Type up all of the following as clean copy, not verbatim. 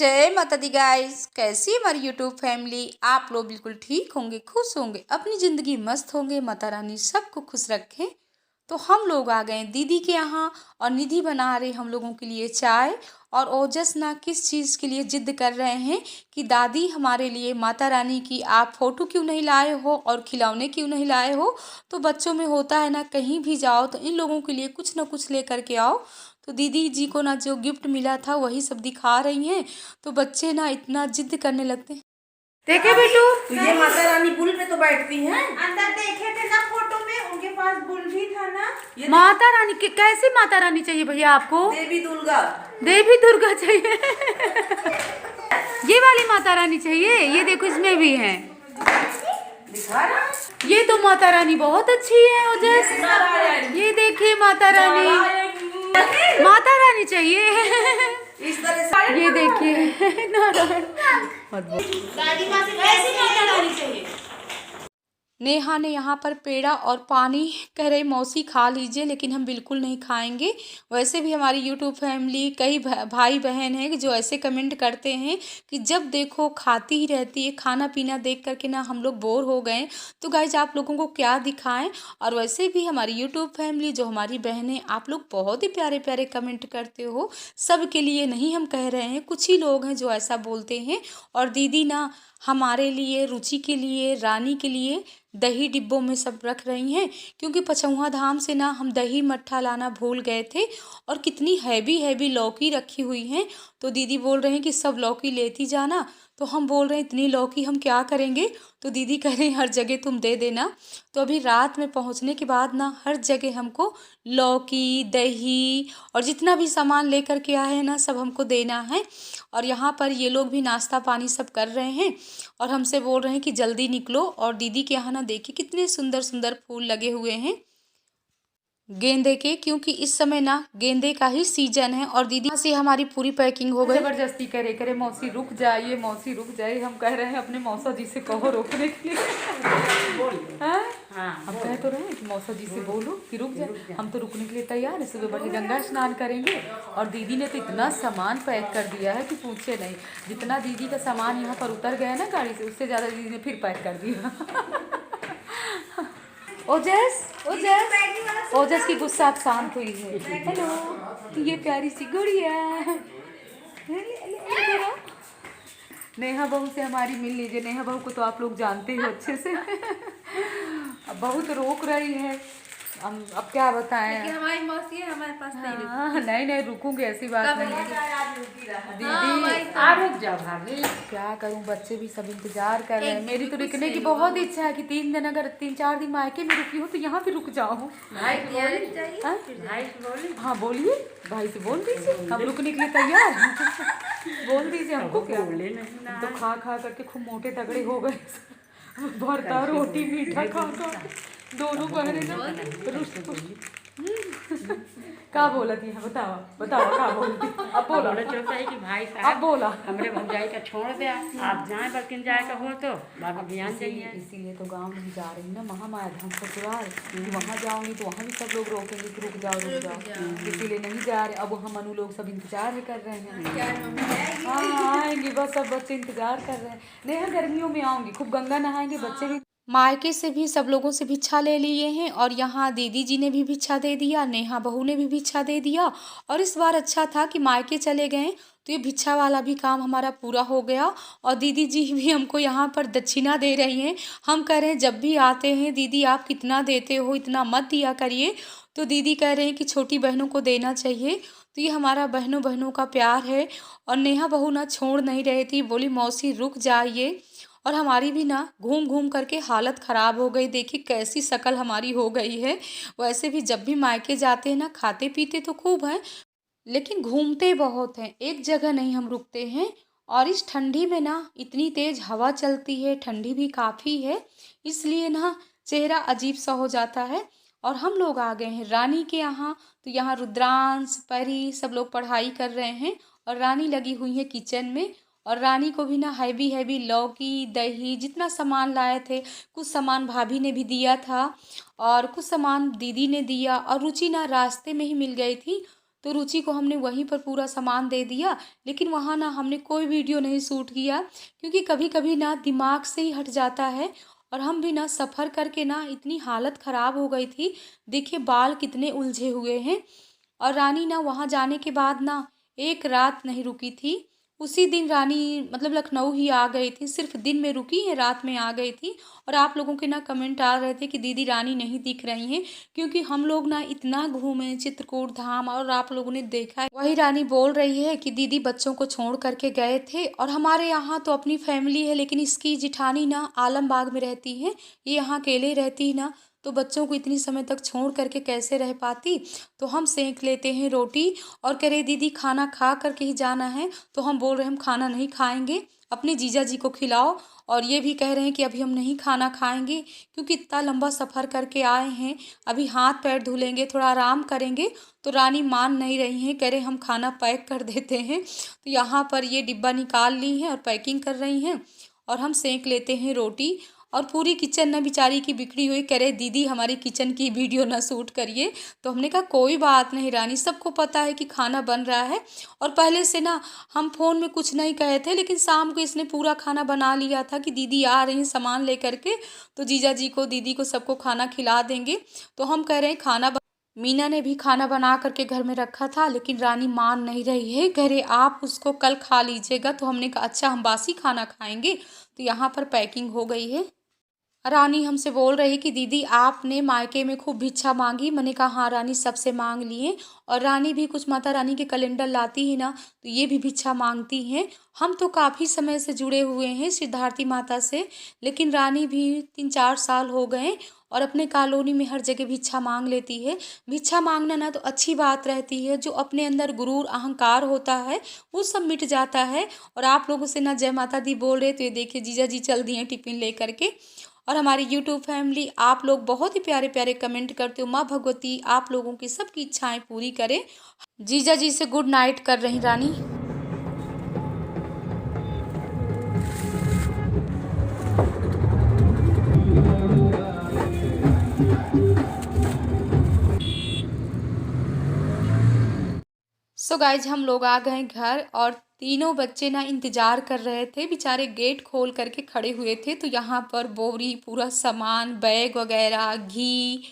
जय माता दी गाइस। कैसी हमारी यूट्यूब फैमिली। आप लोग बिल्कुल ठीक होंगे, खुश होंगे, अपनी ज़िंदगी मस्त होंगे। माता रानी सबको खुश रखें। तो हम लोग आ गए दीदी के यहाँ और निधि बना रहे हम लोगों के लिए चाय। और ओजस ना किस चीज़ के लिए जिद कर रहे हैं कि दादी हमारे लिए माता रानी की आप फ़ोटो क्यों नहीं लाए हो और खिलौने क्यों नहीं लाए हो। तो बच्चों में होता है ना, कहीं भी जाओ तो इन लोगों के लिए कुछ ना कुछ ले करके आओ। तो दीदी जी को ना जो गिफ्ट मिला था वही सब दिखा रही हैं। तो बच्चे ना इतना जिद करने लगते हैं। देखे बेटू, तो ये माता रानी बुल पे तो बैठती हैं। अंदर देखे थे ना फोटो में, उनके पास बुल भी था ना। माता रानी के कैसी माता रानी चाहिए भैया आपको? देवी दुर्गा। देवी दुर्गा चाहिए। ये वाली माता रानी चाहिए। ये देखो इसमें भी है। दिखा रहा? ये तो माता रानी बहुत अच्छी है ओजस। ये देखिए माता रानी, माता रानी चाहिए। इस तरह से ये देखिए नारायण। दादी माँ से कैसी माता रानी चाहिए। नेहा ने यहाँ पर पेड़ा और पानी कह रही मौसी खा लीजिए, लेकिन हम बिल्कुल नहीं खाएंगे। वैसे भी हमारी यूट्यूब फैमिली कई भाई बहन हैं जो ऐसे कमेंट करते हैं कि जब देखो खाती ही रहती है। खाना पीना देख करके ना हम लोग बोर हो गए। तो गाइज आप लोगों को क्या दिखाएं। और वैसे भी हमारी यूट्यूब फैमिली जो हमारी बहनें, आप लोग बहुत ही प्यारे प्यारे कमेंट करते हो। सब के लिए नहीं हम कह रहे हैं, कुछ ही लोग हैं जो ऐसा बोलते हैं। और दीदी ना हमारे लिए, रुचि के लिए, रानी के लिए दही डिब्बों में सब रख रही हैं। क्योंकि पचौहा धाम से ना हम दही मट्ठा लाना भूल गए थे। और कितनी हैवी हैवी लौकी रखी हुई हैं। तो दीदी बोल रहे हैं कि सब लौकी लेती जाना। तो हम बोल रहे हैं इतनी लौकी हम क्या करेंगे। तो दीदी कह रहे हैं हर जगह तुम दे देना। तो अभी रात में पहुंचने के बाद ना हर जगह हमको लौकी, दही और जितना भी सामान लेकर के आए हैं ना सब हमको देना है। और यहाँ पर ये लोग भी नाश्ता पानी सब कर रहे हैं और हमसे बोल रहे हैं कि जल्दी निकलो। और दीदी के यहाँ ना देखिए कितने सुंदर सुंदर फूल लगे हुए हैं गेंदे के, क्योंकि इस समय ना गेंदे का ही सीजन है। और दीदी से हमारी पूरी पैकिंग हो गई। जबरदस्ती करे करे मौसी रुक जाइए, मौसी रुक जाइए। हम कह रहे हैं अपने मौसा जी से कहो रोकने के लिए। हम कह तो रहे हैं कि मौसा जी से बोलो कि रुक जाए। हम तो रुकने के लिए तैयार है। सुबह बढ़े गंगा स्नान करेंगे। और दीदी ने तो इतना सामान पैक कर दिया है कि पूछे नहीं। जितना दीदी का सामान यहाँ पर उतर गया ना गाड़ी से, उससे ज़्यादा दीदी ने फिर पैक कर दिया। ओजस ओजस ओजस की गुस्सा अब शांत हुई है। हेलो, ये प्यारी सी गुड़िया। नेहा बहू से हमारी मिल लीजिए। नेहा बहू को तो आप लोग जानते हो अच्छे से। अब बहुत रोक रही है। हम अब क्या बताएं। हमारी मौसी है, हमारे पास नहीं रुकूंगी, ऐसी बात नहीं है दीदी। रुक जाओ भाभी। क्या करूं, बच्चे भी सब इंतजार कर रहे हैं। मेरी तो रुकने की बहुत इच्छा है कि 3 दिन, अगर 3-4 दिन मायके में रुकी हूँ तो यहाँ भी रुक जाऊँ। हाँ बोलिए, भाई से बोल दीजिए हम रुकने के लिए तैयार हैं। बोल दीजिए हमको क्या। तो खा खा करके खूब मोटे तगड़े हो गए। भरता रोटी मीठा खा खा दोनों बहने का बोला थी। बताओ बताओ का बोलती। अब बोला कि भाई अब साहब बोला हमरे भौजाई का छोड़ दे, आप जाए बल्कि जाए का हो तो बाबा बयान जाइए। इसीलिए तो गांव नहीं जा रही ना, महामाया धाम ससुराल। वहाँ जाऊंगी तो वहाँ भी सब लोग रोकेंगे कि रुक जाओ। इसीलिए नहीं जा रहे। अब हम अनु लोग सब इंतजार ही कर रहे हैं। हाँ आएंगे बस, सब बच्चे इंतजार कर रहे हैं। नेहा गर्मियों में आऊंगी, खूब गंगा नहाएंगे बच्चे भी। मायके से भी सब लोगों से भिक्षा ले लिए हैं। और यहाँ दीदी जी ने भी भिक्षा दे दिया, नेहा बहू ने भी भिक्षा दे दिया। और इस बार अच्छा था कि मायके चले गए तो ये भिक्षा वाला भी काम हमारा पूरा हो गया। और दीदी जी भी हमको यहाँ पर दक्षिणा दे रही हैं। हम कह रहे हैं जब भी आते हैं दीदी आप कितना देते हो, इतना मत दिया करिए। तो दीदी कह रहे हैं कि छोटी बहनों को देना चाहिए। तो ये हमारा बहनों बहनों का प्यार है। और नेहा बहू ना छोड़ नहीं रही थी, बोली मौसी रुक जाइए। और हमारी भी ना घूम घूम करके हालत ख़राब हो गई। देखिए कैसी शक्ल हमारी हो गई है। वैसे भी जब भी मायके जाते हैं ना खाते पीते तो खूब हैं, लेकिन घूमते बहुत हैं। एक जगह नहीं हम रुकते हैं। और इस ठंडी में ना इतनी तेज़ हवा चलती है, ठंडी भी काफ़ी है, इसलिए ना चेहरा अजीब सा हो जाता है। और हम लोग आ गए हैं रानी के यहाँ। तो यहाँ रुद्रांश, परी सब लोग पढ़ाई कर रहे हैं। और रानी लगी हुई है किचन में। और रानी को भी ना हैवी हैवी लौकी, दही, जितना सामान लाए थे, कुछ सामान भाभी ने भी दिया था और कुछ सामान दीदी ने दिया। और रुचि ना रास्ते में ही मिल गई थी। तो रुचि को हमने वहीं पर पूरा सामान दे दिया, लेकिन वहाँ ना हमने कोई वीडियो नहीं शूट किया, क्योंकि कभी कभी ना दिमाग से ही हट जाता है। और हम भी ना सफ़र करके ना इतनी हालत ख़राब हो गई थी, देखिए बाल कितने उलझे हुए हैं। और रानी ना वहाँ जाने के बाद ना एक रात नहीं रुकी थी। उसी दिन रानी मतलब लखनऊ ही आ गई थी, सिर्फ दिन में रुकी है, रात में आ गई थी। और आप लोगों के ना कमेंट आ रहे थे कि दीदी रानी नहीं दिख रही हैं, क्योंकि हम लोग ना इतना घूमे चित्रकूट धाम, और आप लोगों ने देखा है। वही रानी बोल रही है कि दीदी बच्चों को छोड़ करके गए थे। और हमारे यहाँ तो अपनी फैमिली है, लेकिन इसकी जिठानी ना आलमबाग में रहती है, ये यहाँ अकेले रहती है ना, तो बच्चों को इतनी समय तक छोड़ करके कैसे रह पाती। तो हम सेंक लेते हैं रोटी, और कह रहे दीदी खाना खा करके ही जाना है। तो हम बोल रहे हम खाना नहीं खाएंगे, अपने जीजा जी को खिलाओ। और ये भी कह रहे हैं कि अभी हम नहीं खाना खाएंगे, क्योंकि इतना लंबा सफ़र करके आए हैं, अभी हाथ पैर धुलेंगे, थोड़ा आराम करेंगे। तो रानी मान नहीं रही हैं, कह रहे हम खाना पैक कर देते हैं। तो यहाँ पर ये डिब्बा निकाल ली हैं और पैकिंग कर रही हैं, और हम सेंक लेते हैं रोटी। और पूरी किचन ना बेचारी की बिखरी हुई, कह रहे दीदी हमारी किचन की वीडियो ना शूट करिए। तो हमने कहा कोई बात नहीं रानी, सबको पता है कि खाना बन रहा है। और पहले से ना हम फ़ोन में कुछ नहीं कहे थे, लेकिन शाम को इसने पूरा खाना बना लिया था कि दीदी आ रही हैं सामान लेकर के, तो जीजा जी को दीदी को सबको खाना खिला देंगे। तो हम कह रहे हैं खाना मीना ने भी खाना बना करके घर में रखा था, लेकिन रानी मान नहीं रही है, कह रहे आप उसको कल खा लीजिएगा। तो हमने कहा अच्छा हम बासी खाना खाएंगे। तो यहाँ पर पैकिंग हो गई है। रानी हमसे बोल रही कि दीदी आपने मायके में खूब भिक्षा मांगी। मैंने कहा हाँ रानी सबसे मांग लिए। और रानी भी कुछ माता रानी के कैलेंडर लाती है ना, तो ये भी भिक्षा मांगती हैं। हम तो काफ़ी समय से जुड़े हुए हैं सिद्धार्थी माता से, लेकिन रानी भी 3-4 साल हो गए, और अपने कॉलोनी में हर जगह भिक्षा मांग लेती है। भिक्षा मांगना ना तो अच्छी बात रहती है, जो अपने अंदर गुरूर अहंकार होता है वो सब मिट जाता है। और आप लोगों से ना जय माता दी बोल रहे, तो ये देखिए जीजा जी चल दिए टिफ़िन ले करके। और हमारी यूट्यूब फैमिली आप लोग बहुत ही प्यारे प्यारे कमेंट करते हो। माँ भगवती आप लोगों की सबकी इच्छाएं पूरी करे। जीजा जी से गुड नाइट कर रही रानी। सो गाइज हम लोग आ गए घर, और तीनों बच्चे ना इंतज़ार कर रहे थे, बेचारे गेट खोल करके खड़े हुए थे। तो यहाँ पर बोरी पूरा सामान, बैग वगैरह, घी,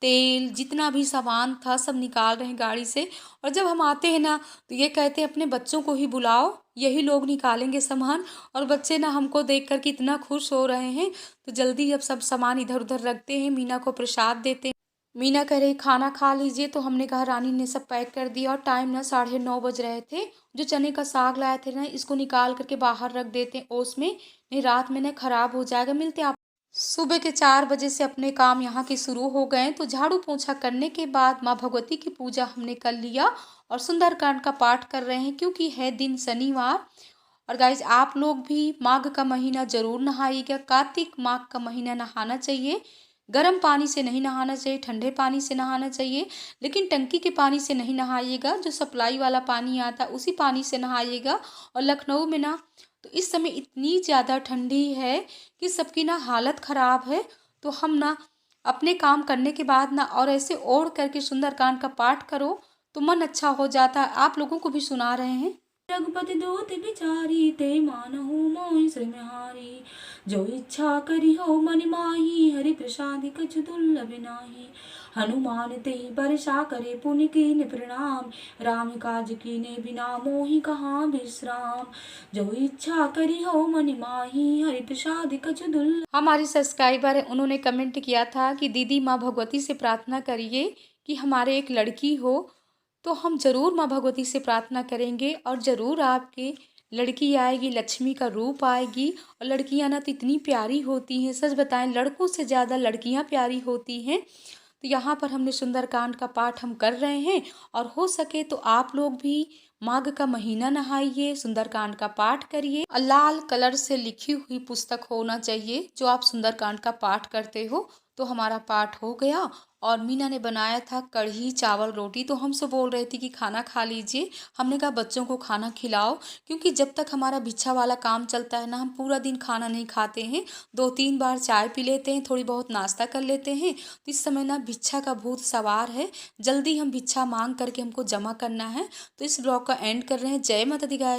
तेल, जितना भी सामान था सब निकाल रहे हैं गाड़ी से। और जब हम आते हैं ना तो ये कहते हैं अपने बच्चों को ही बुलाओ, यही लोग निकालेंगे सामान। और बच्चे ना हमको देख कर के इतना खुश हो रहे हैं। तो जल्दी अब सब सामान इधर उधर रखते हैं, मीना को प्रसाद देते हैं। मीना कह रही खाना खा लीजिए, तो हमने कहा रानी ने सब पैक कर दिया। और टाइम ना 9:30 बज रहे थे। जो चने का साग लाए थे ना, इसको निकाल करके बाहर रख देते हैं ओस में, नहीं रात में ना ख़राब हो जाएगा। मिलते आप सुबह के 4 बजे से अपने काम यहाँ के शुरू हो गए। तो झाड़ू पोछा करने के बाद माँ भगवती की पूजा हमने कर लिया, और सुंदरकांड का पाठ कर रहे हैं, क्योंकि है दिन शनिवार। और गाइज आप लोग भी माघ का महीना ज़रूर नहाइएगा। कार्तिक माघ का महीना नहाना चाहिए, गर्म पानी से नहीं नहाना चाहिए, ठंडे पानी से नहाना चाहिए। लेकिन टंकी के पानी से नहीं नहाइएगा, जो सप्लाई वाला पानी आता है उसी पानी से नहाइएगा। और लखनऊ में ना तो इस समय इतनी ज़्यादा ठंडी है कि सबकी ना हालत ख़राब है। तो हम ना अपने काम करने के बाद ना और ऐसे ओढ़ करके सुंदरकांड का पाठ करो तो मन अच्छा हो जाता है। आप लोगों को भी सुना रहे हैं। रघुपति दूत बिचारी ते मानहु मोहि श्रमहारी, जो इच्छा करी हो मन माही, हरि प्रसाद कछु दुर्लभ नाही। हनुमान ते बरसा करे पुण्य कीन प्रणाम, राम काज कीने बिना मोहि कहाँ विश्राम। जो इच्छा करी हो मन माही, हरि प्रसाद कछु दुर्लभ। हमारे सब्सक्राइबर है, उन्होंने कमेंट किया था कि दीदी माँ भगवती से प्रार्थना करिए कि हमारे एक लड़की हो। तो हम ज़रूर माँ भगवती से प्रार्थना करेंगे, और ज़रूर आपके लड़की आएगी, लक्ष्मी का रूप आएगी। और लड़कियां ना तो इतनी प्यारी होती हैं, सच बताएं लड़कों से ज़्यादा लड़कियां प्यारी होती हैं। तो यहाँ पर हमने सुंदरकांड का पाठ हम कर रहे हैं, और हो सके तो आप लोग भी माघ का महीना नहाइए, सुंदरकांड का पाठ करिए। लाल कलर से लिखी हुई पुस्तक होना चाहिए जो आप सुंदरकांड का पाठ करते हो। तो हमारा पाठ हो गया, और मीना ने बनाया था कढ़ी चावल रोटी। तो हमसे बोल रही थी कि खाना खा लीजिए। हमने कहा बच्चों को खाना खिलाओ, क्योंकि जब तक हमारा भिक्षा वाला काम चलता है ना, हम पूरा दिन खाना नहीं खाते हैं। 2-3 बार चाय पी लेते हैं, थोड़ी बहुत नाश्ता कर लेते हैं। तो इस समय ना भिक्षा का भूत सवार है, जल्दी हम भिक्षा मांग करके हमको जमा करना है। तो इस ब्लॉग का एंड कर रहे हैं। जय माता दी गाइस।